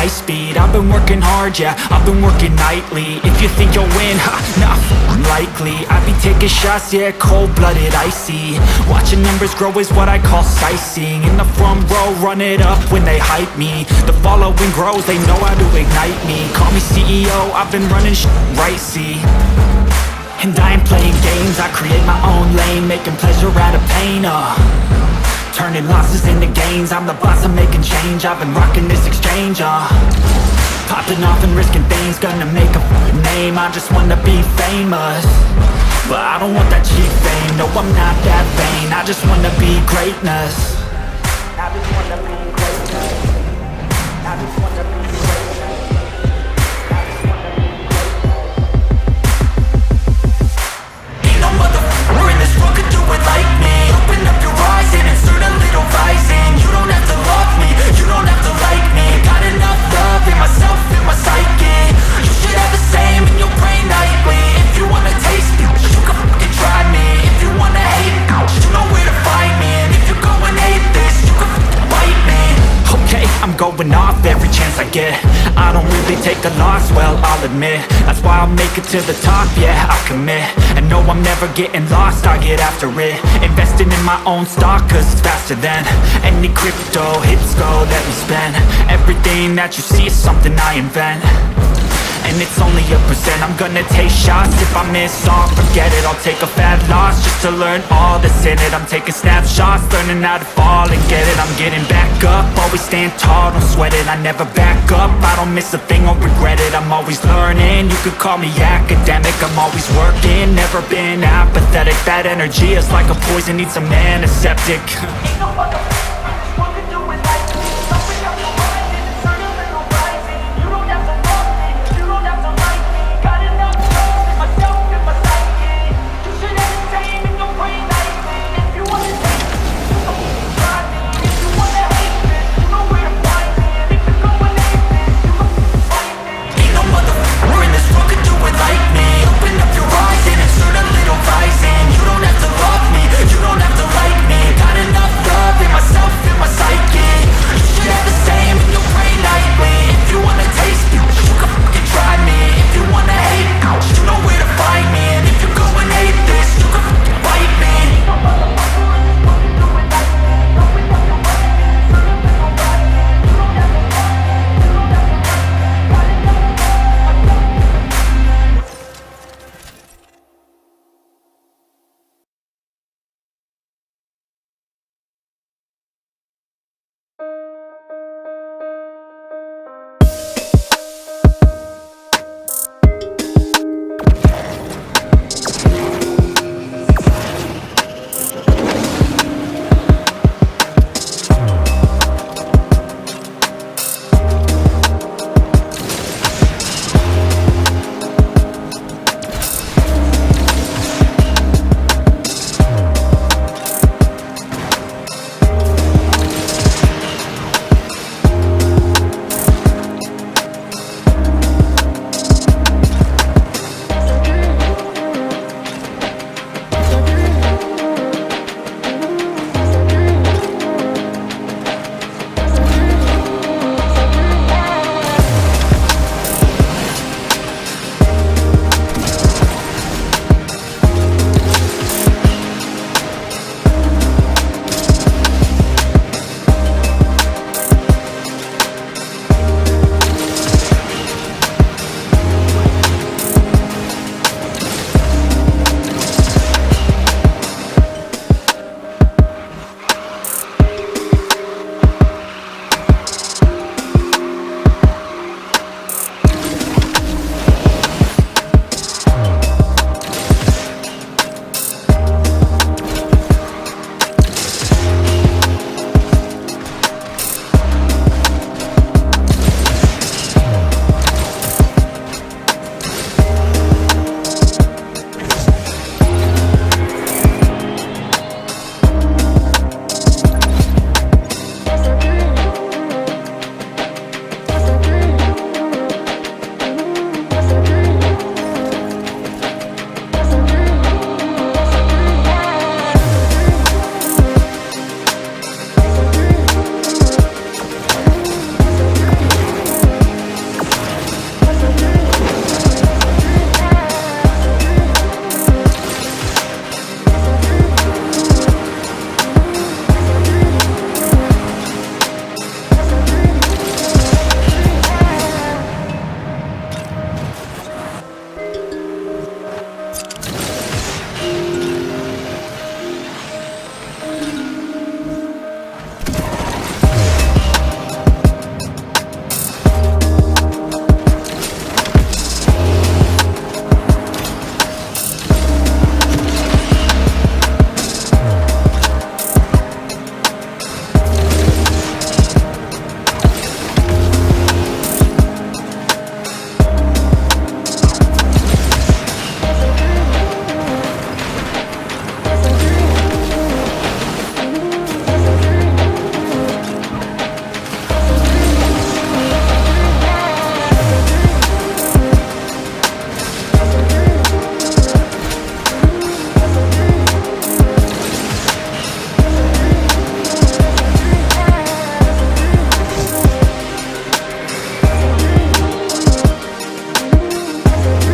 high speed. I've been working hard, yeah, I've been working nightly. If you think you'll win, ha, nah, unlikely. I be taking shots, yeah, cold-blooded, icy. Watching numbers grow is what I call sightseeing. In the front row, run it up when they hype me. The following grows, they know how to ignite me. Call me CEO, I've been running right, see. And I ain't playing games, I create my own lane, making pleasure out of pain, turning losses into gains. I'm the boss, I'm making change. I've been rocking this exchange, popping off and risking things. Gonna make a name, I just wanna be famous. But I don't want that cheap fame, no, I'm not that vain. I just wanna be greatness. I just wanna be greatness. I just wanna be greatness. I just wanna be greatness. Ain't no motherfucker in this world could do it like me. Open up your eyes and insert a little rising. You don't have to love me, you don't have to like me. Got enough love in myself, in my psyche. You should have the same in your brain nightly. If you wanna taste me, you can fucking try me. If you wanna hate me, you know where to find me. And if you go and hate this, you can fucking bite me. Okay, I'm going off every chance I get. I don't really take a loss, well, I'll admit. That's why I'll make it to the top, yeah, I'll commit. And no, I'm never getting lost, I get after it. Investing in my own stock, cause it's faster than any crypto hits go that we spend. Everything that you see is something I invent. And it's only a percent. I'm gonna take shots. If I miss all, forget it. I'll take a fat loss just to learn all that's in it. I'm taking snapshots, learning how to fall and get it. I'm getting back up, always stand tall, don't sweat it. I never back up, I don't miss a thing or regret it. I'm always learning, you could call me academic. I'm always working, never been apathetic. That energy is like a poison, needs a antiseptic.